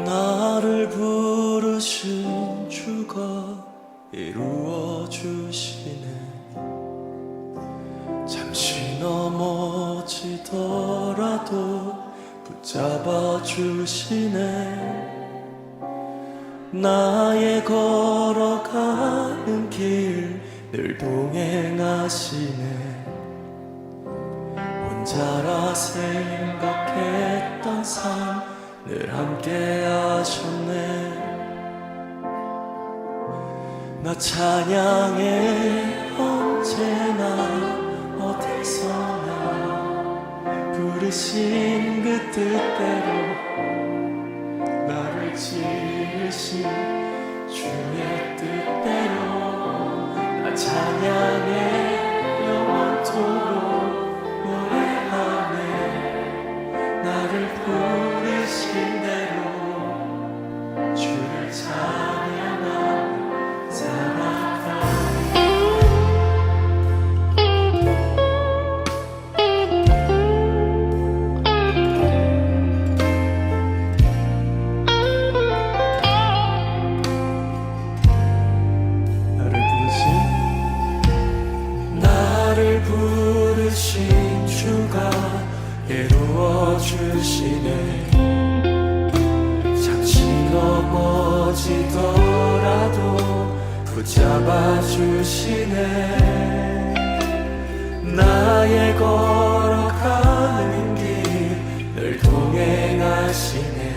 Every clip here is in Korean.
나를 부르신 주가 이루어 주시네. 잠시 넘어지더라도 붙잡아 주시네. 나의 걸어가는 길 늘 동행하시네. 혼자라 생각했던 삶 늘 함께 하셨네. 나 찬양해 언제나 어디서나 부르신 그 뜻대로 나를 지으신 주의 뜻대로 나 찬양해 영원토록 노래하네. 나를 부르신 대로 주를 찬양하며 살아가네. 나를 부르신 주가 이루어 주시네. 잠시 넘어지더라도 붙잡아 주시네. 나의 걸어가는 길 늘 동행하시네.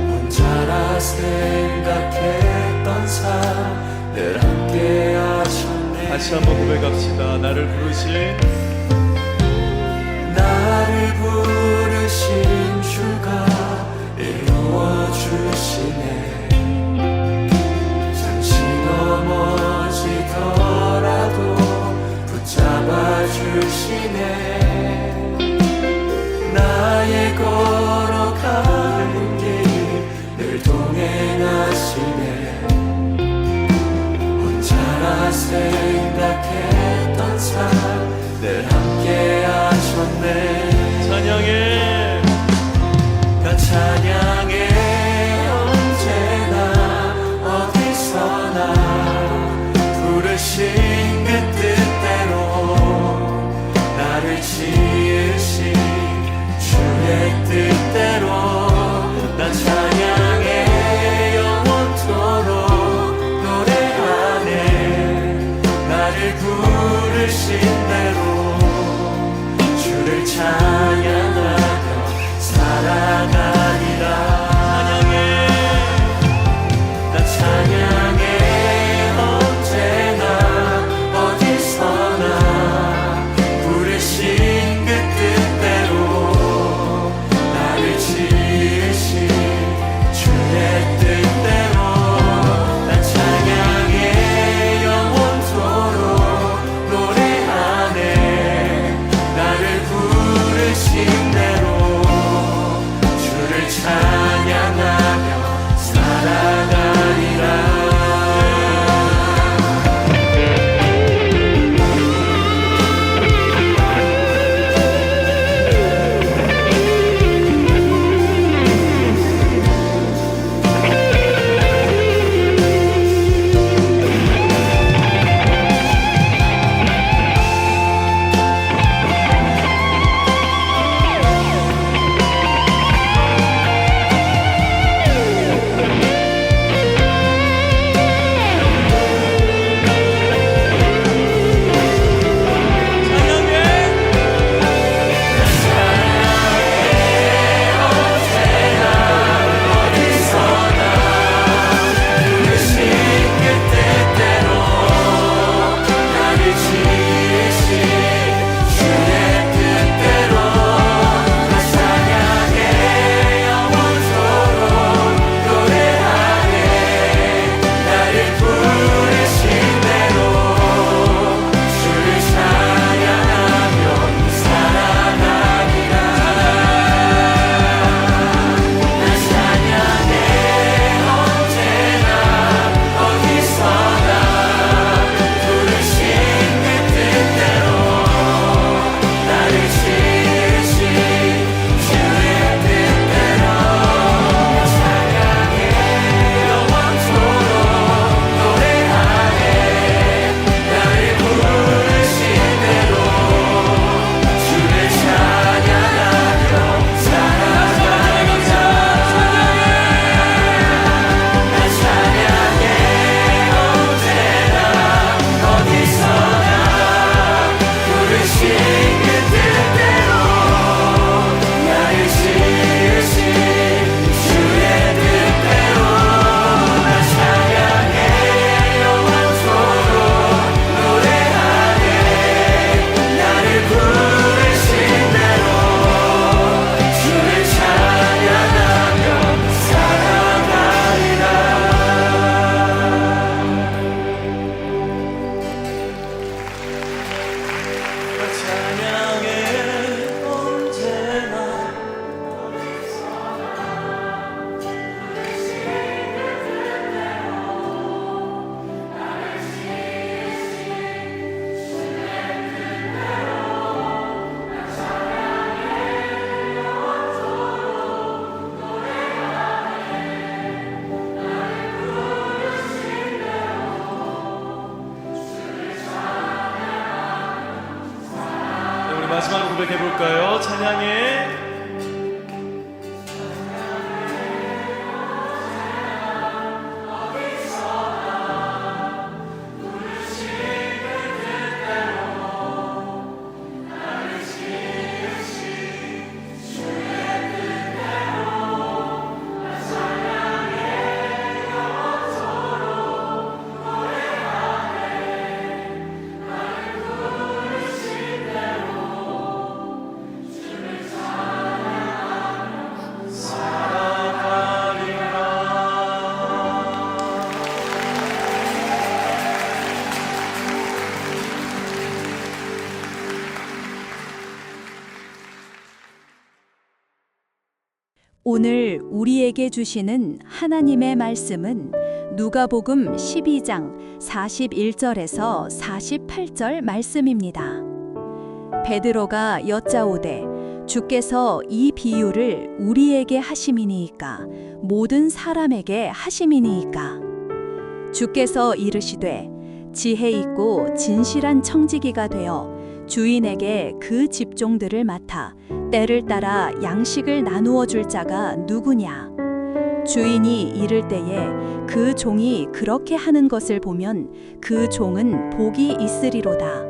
혼자라 생각했던 삶 늘 함께 하셨네. 다시 한번 고백합시다. 나를 부르신 주가 이루어 주시네. 잠시 넘어지더라도 붙잡아 주시네. 나의 걸어가는 길 늘 동행하시네. 혼자라 생각했던 삶 늘 함께 하셨네. 찬양해. 나 찬양해 언제나 어디서나 부르신 그 뜻대로 나를 지으신 주의 뜻대로 나 찬양해 영원토록 노래하네. 사랑해. 오늘 우리에게 주시는 하나님의 말씀은 누가복음 12장 41절에서 48절 말씀입니다. 베드로가 여짜오되 주께서 이 비유를 우리에게 하심이니이까 모든 사람에게 하심이니이까 주께서 이르시되 지혜 있고 진실한 청지기가 되어 주인에게 그 집종들을 맡아 때를 따라 양식을 나누어 줄 자가 누구냐? 주인이 이를 때에 그 종이 그렇게 하는 것을 보면 그 종은 복이 있으리로다.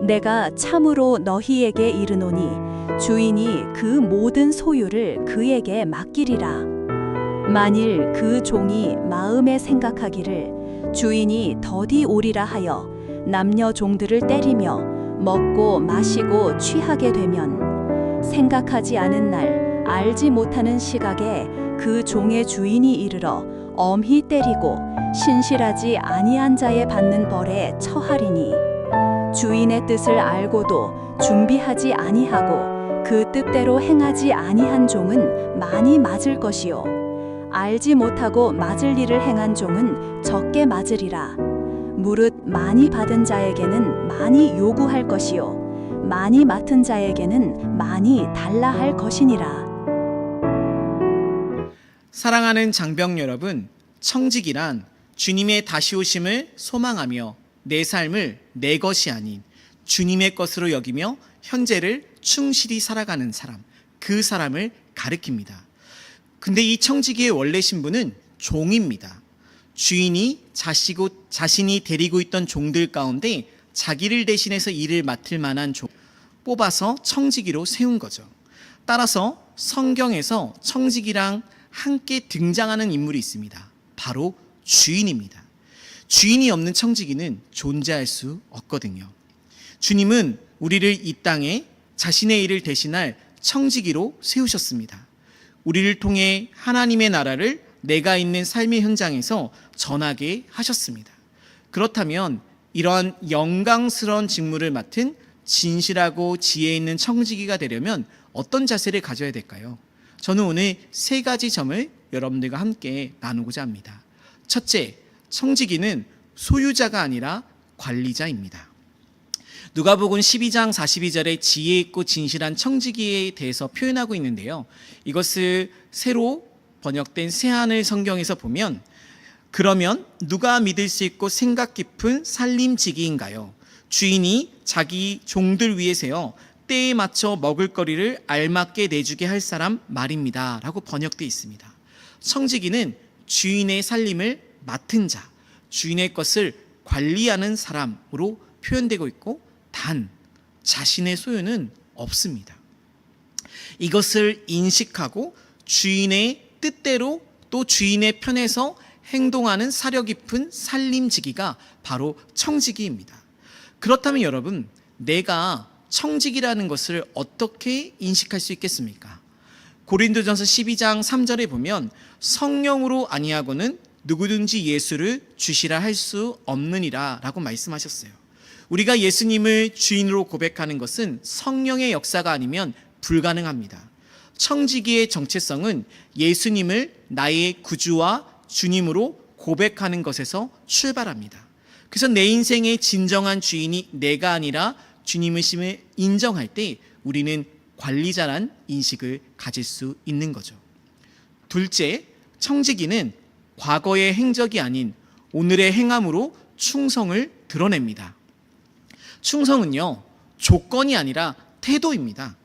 내가 참으로 너희에게 이르노니 주인이 그 모든 소유를 그에게 맡기리라. 만일 그 종이 마음에 생각하기를 주인이 더디 오리라 하여 남녀 종들을 때리며 먹고 마시고 취하게 되면 생각하지 않은 날 알지 못하는 시각에 그 종의 주인이 이르러 엄히 때리고 신실하지 아니한 자의 받는 벌에 처하리니 주인의 뜻을 알고도 준비하지 아니하고 그 뜻대로 행하지 아니한 종은 많이 맞을 것이요 알지 못하고 맞을 일을 행한 종은 적게 맞으리라. 무릇 많이 받은 자에게는 많이 요구할 것이요 많이 맡은 자에게는 많이 달라 할 것이니라. 사랑하는 장병 여러분, 청직이란 주님의 다시 오심을 소망하며 내 삶을 내 것이 아닌 주님의 것으로 여기며 현재를 충실히 살아가는 사람, 그 사람을 가리킵니다. 근데 이 청지기의 원래 신분은 종입니다. 주인이 자신이 데리고 있던 종들 가운데 자기를 대신해서 일을 맡을 만한 종 뽑아서 청지기로 세운 거죠. 따라서 성경에서 청지기랑 함께 등장하는 인물이 있습니다. 바로 주인입니다. 주인이 없는 청지기는 존재할 수 없거든요. 주님은 우리를 이 땅에 자신의 일을 대신할 청지기로 세우셨습니다. 우리를 통해 하나님의 나라를 내가 있는 삶의 현장에서 전하게 하셨습니다. 그렇다면 이러한 영광스러운 직무를 맡은 진실하고 지혜 있는 청지기가 되려면 어떤 자세를 가져야 될까요? 저는 오늘 3가지 점을 여러분들과 함께 나누고자 합니다. 첫째, 청지기는 소유자가 아니라 관리자입니다. 누가복음 12장 42절에 지혜 있고 진실한 청지기에 대해서 표현하고 있는데요. 이것을 새로 번역된 새하늘 성경에서 보면 그러면 누가 믿을 수 있고 생각 깊은 살림지기인가요? 주인이 자기 종들 위에 세워 때에 맞춰 먹을거리를 알맞게 내주게 할 사람 말입니다 라고 번역되어 있습니다. 청지기는 주인의 살림을 맡은 자, 주인의 것을 관리하는 사람으로 표현되고 있고 단 자신의 소유는 없습니다. 이것을 인식하고 주인의 뜻대로 또 주인의 편에서 행동하는 사려 깊은 살림지기가 바로 청지기입니다. 그렇다면 여러분, 내가 청지기라는 것을 어떻게 인식할 수 있겠습니까? 고린도전서 12장 3절에 보면 성령으로 아니하고는 누구든지 예수를 주시라 할 수 없느니라 라고 말씀하셨어요. 우리가 예수님을 주인으로 고백하는 것은 성령의 역사가 아니면 불가능합니다. 청지기의 정체성은 예수님을 나의 구주와 주님으로 고백하는 것에서 출발합니다. 그래서 내 인생의 진정한 주인이 내가 아니라 주님이심을 인정할 때 우리는 관리자란 인식을 가질 수 있는 거죠. 둘째, 청지기는 과거의 행적이 아닌 오늘의 행함으로 충성을 드러냅니다. 충성은요, 조건이 아니라 태도입니다.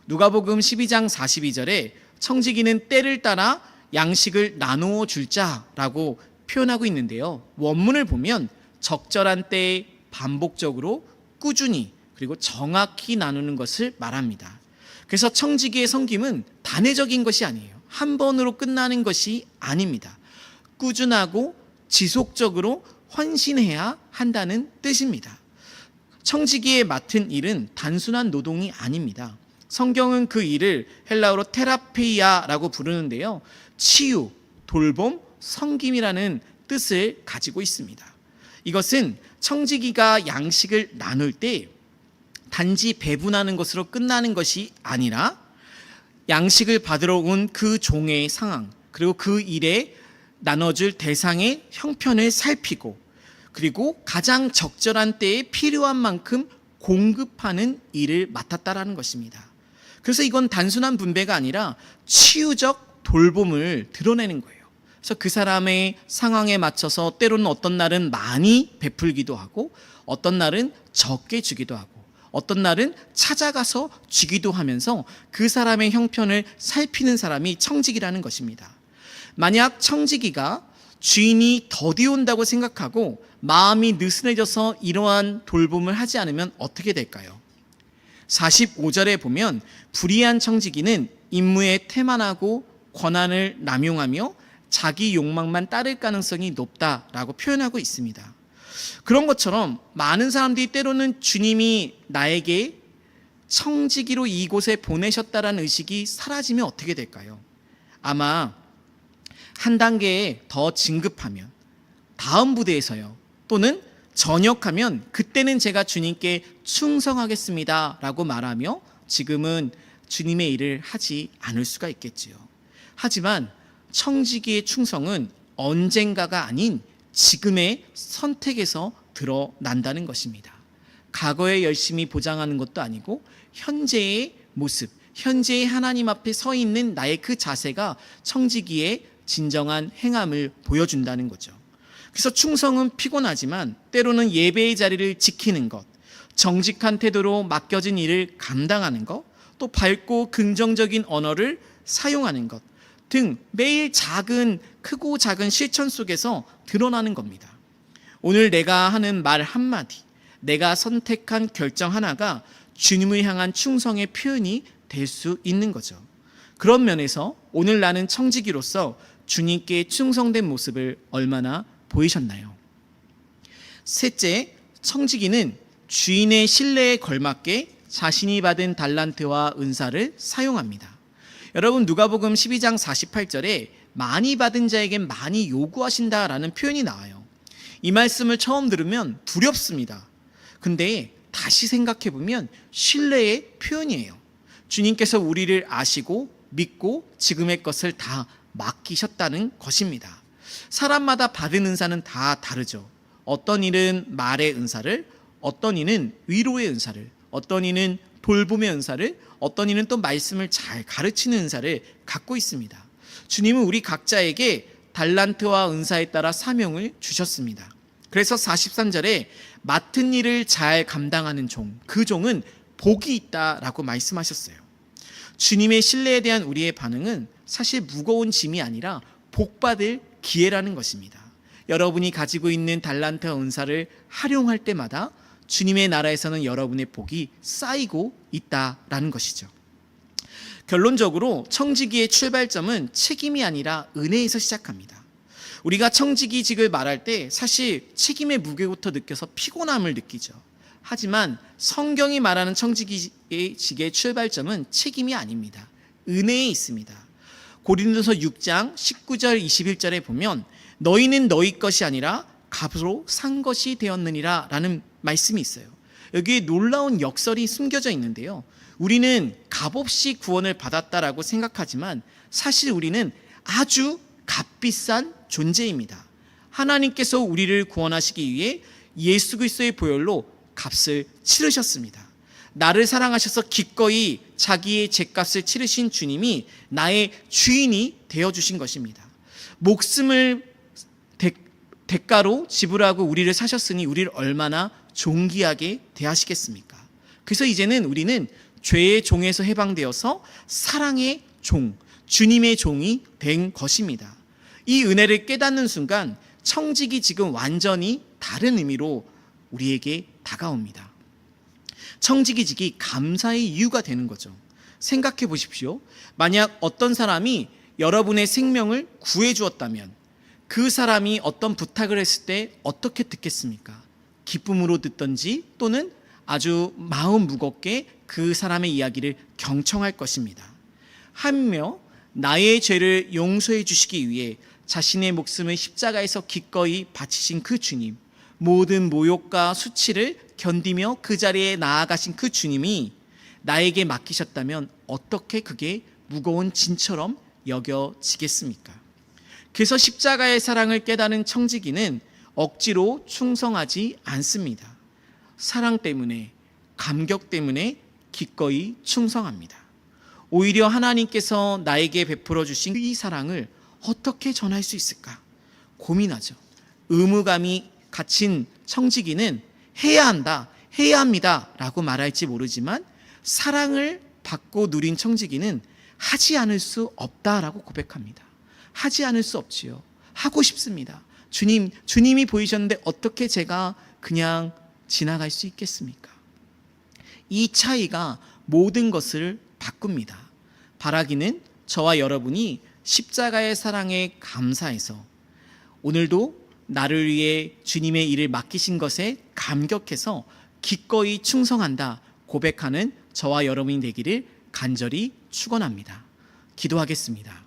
누가복음 12장 42절에 청지기는 때를 따라 양식을 나누어 줄 자라고 표현하고 있는데요. 원문을 보면 적절한 때에 반복적으로 꾸준히 그리고 정확히 나누는 것을 말합니다. 그래서 청지기의 섬김은 단회적인 것이 아니에요. 한 번으로 끝나는 것이 아닙니다. 꾸준하고 지속적으로 헌신해야 한다는 뜻입니다. 청지기에 맡은 일은 단순한 노동이 아닙니다. 성경은 그 일을 헬라어로 테라페이아라고 부르는데요. 치유, 돌봄, 섬김이라는 뜻을 가지고 있습니다. 이것은 청지기가 양식을 나눌 때 단지 배분하는 것으로 끝나는 것이 아니라 양식을 받으러 온 그 종의 상황, 그리고 그 일에 나눠줄 대상의 형편을 살피고 그리고 가장 적절한 때에 필요한 만큼 공급하는 일을 맡았다라는 것입니다. 그래서 이건 단순한 분배가 아니라 치유적 돌봄을 드러내는 거예요. 그래서 그 사람의 상황에 맞춰서 때로는 어떤 날은 많이 베풀기도 하고 어떤 날은 적게 주기도 하고 어떤 날은 찾아가서 주기도 하면서 그 사람의 형편을 살피는 사람이 청지기라는 것입니다. 만약 청지기가 주인이 더디 온다고 생각하고 마음이 느슨해져서 이러한 돌봄을 하지 않으면 어떻게 될까요? 45절에 보면 불의한 청지기는 임무에 태만하고 권한을 남용하며 자기 욕망만 따를 가능성이 높다라고 표현하고 있습니다. 그런 것처럼 많은 사람들이 때로는 주님이 나에게 청지기로 이곳에 보내셨다라는 의식이 사라지면 어떻게 될까요? 아마 한 단계 더 진급하면 다음 부대에서요. 또는 전역하면 그때는 제가 주님께 충성하겠습니다 라고 말하며 지금은 주님의 일을 하지 않을 수가 있겠지요. 하지만 청지기의 충성은 언젠가가 아닌 지금의 선택에서 드러난다는 것입니다. 과거의 열심히 보장하는 것도 아니고 현재의 모습, 현재의 하나님 앞에 서 있는 나의 그 자세가 청지기의 진정한 행함을 보여준다는 거죠. 그래서 충성은 피곤하지만 때로는 예배의 자리를 지키는 것, 정직한 태도로 맡겨진 일을 감당하는 것, 또 밝고 긍정적인 언어를 사용하는 것 등 매일 크고 작은 실천 속에서 드러나는 겁니다. 오늘 내가 하는 말 한마디, 내가 선택한 결정 하나가 주님을 향한 충성의 표현이 될 수 있는 거죠. 그런 면에서 오늘 나는 청지기로서 주님께 충성된 모습을 얼마나 보이셨나요? 셋째, 청지기는 주인의 신뢰에 걸맞게 자신이 받은 달란트와 은사를 사용합니다. 여러분 누가복음 12장 48절에 많이 받은 자에겐 많이 요구하신다라는 표현이 나와요. 이 말씀을 처음 들으면 두렵습니다. 근데 다시 생각해보면 신뢰의 표현이에요. 주님께서 우리를 아시고 믿고 지금의 것을 다 맡기셨다는 것입니다. 사람마다 받은 은사는 다 다르죠. 어떤 이는 말의 은사를, 어떤 이는 위로의 은사를, 어떤 이는 돌봄의 은사를, 어떤 이는 또 말씀을 잘 가르치는 은사를 갖고 있습니다. 주님은 우리 각자에게 달란트와 은사에 따라 사명을 주셨습니다. 그래서 43절에 맡은 일을 잘 감당하는 종, 그 종은 복이 있다라고 말씀하셨어요. 주님의 신뢰에 대한 우리의 반응은 사실 무거운 짐이 아니라 복받을 기회라는 것입니다. 여러분이 가지고 있는 달란트와 은사를 활용할 때마다 주님의 나라에서는 여러분의 복이 쌓이고 있다라는 것이죠. 결론적으로 청지기의 출발점은 책임이 아니라 은혜에서 시작합니다. 우리가 청지기직을 말할 때 사실 책임의 무게부터 느껴서 피곤함을 느끼죠. 하지만 성경이 말하는 청지기직의 출발점은 책임이 아닙니다. 은혜에 있습니다. 고린도서 6장 19절 21절에 보면 너희는 너희 것이 아니라 값으로 산 것이 되었느니라 라는 말씀이 있어요. 여기에 놀라운 역설이 숨겨져 있는데요. 우리는 값없이 구원을 받았다라고 생각하지만 사실 우리는 아주 값비싼 존재입니다. 하나님께서 우리를 구원하시기 위해 예수 그리스도의 보혈로 값을 치르셨습니다. 나를 사랑하셔서 기꺼이 자기의 죗값을 치르신 주님이 나의 주인이 되어주신 것입니다. 목숨을 대가로 지불하고 우리를 사셨으니 우리를 얼마나 존귀하게 대하시겠습니까? 그래서 이제는 우리는 죄의 종에서 해방되어서 사랑의 종, 주님의 종이 된 것입니다. 이 은혜를 깨닫는 순간 청직이 지금 완전히 다른 의미로 우리에게 다가옵니다. 청지기직이 감사의 이유가 되는 거죠. 생각해 보십시오. 만약 어떤 사람이 여러분의 생명을 구해 주었다면 그 사람이 어떤 부탁을 했을 때 어떻게 듣겠습니까? 기쁨으로 듣던지 또는 아주 마음 무겁게 그 사람의 이야기를 경청할 것입니다. 하며 나의 죄를 용서해 주시기 위해 자신의 목숨을 십자가에서 기꺼이 바치신 그 주님, 모든 모욕과 수치를 견디며 그 자리에 나아가신 그 주님이 나에게 맡기셨다면 어떻게 그게 무거운 진처럼 여겨지겠습니까? 그래서 십자가의 사랑을 깨달은 청지기는 억지로 충성하지 않습니다. 사랑 때문에, 감격 때문에 기꺼이 충성합니다. 오히려 하나님께서 나에게 베풀어 주신 이 사랑을 어떻게 전할 수 있을까 고민하죠. 의무감이 갇힌 청지기는 해야 한다, 해야 합니다 라고 말할지 모르지만 사랑을 받고 누린 청지기는 하지 않을 수 없다라고 고백합니다. 하지 않을 수 없지요. 하고 싶습니다. 주님이 보이셨는데 어떻게 제가 그냥 지나갈 수 있겠습니까? 이 차이가 모든 것을 바꿉니다. 바라기는 저와 여러분이 십자가의 사랑에 감사해서 오늘도 나를 위해 주님의 일을 맡기신 것에 감격해서 기꺼이 충성한다 고백하는 저와 여러분이 되기를 간절히 축원합니다. 기도하겠습니다.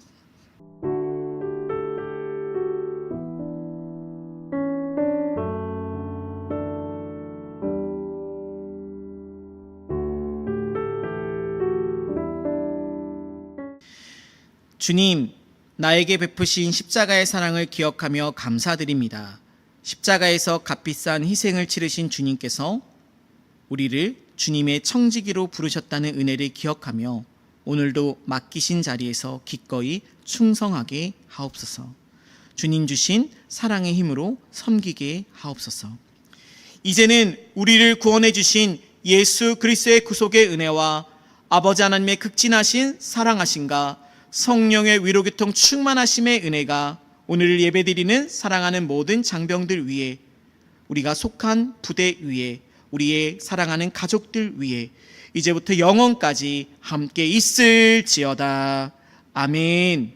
주님, 나에게 베푸신 십자가의 사랑을 기억하며 감사드립니다. 십자가에서 값비싼 희생을 치르신 주님께서 우리를 주님의 청지기로 부르셨다는 은혜를 기억하며 오늘도 맡기신 자리에서 기꺼이 충성하게 하옵소서. 주님 주신 사랑의 힘으로 섬기게 하옵소서. 이제는 우리를 구원해 주신 예수 그리스도의 구속의 은혜와 아버지 하나님의 극진하신 사랑하심과 성령의 위로교통 충만하심의 은혜가 오늘 예배드리는 사랑하는 모든 장병들 위에, 우리가 속한 부대 위에, 우리의 사랑하는 가족들 위에 이제부터 영원까지 함께 있을지어다. 아멘.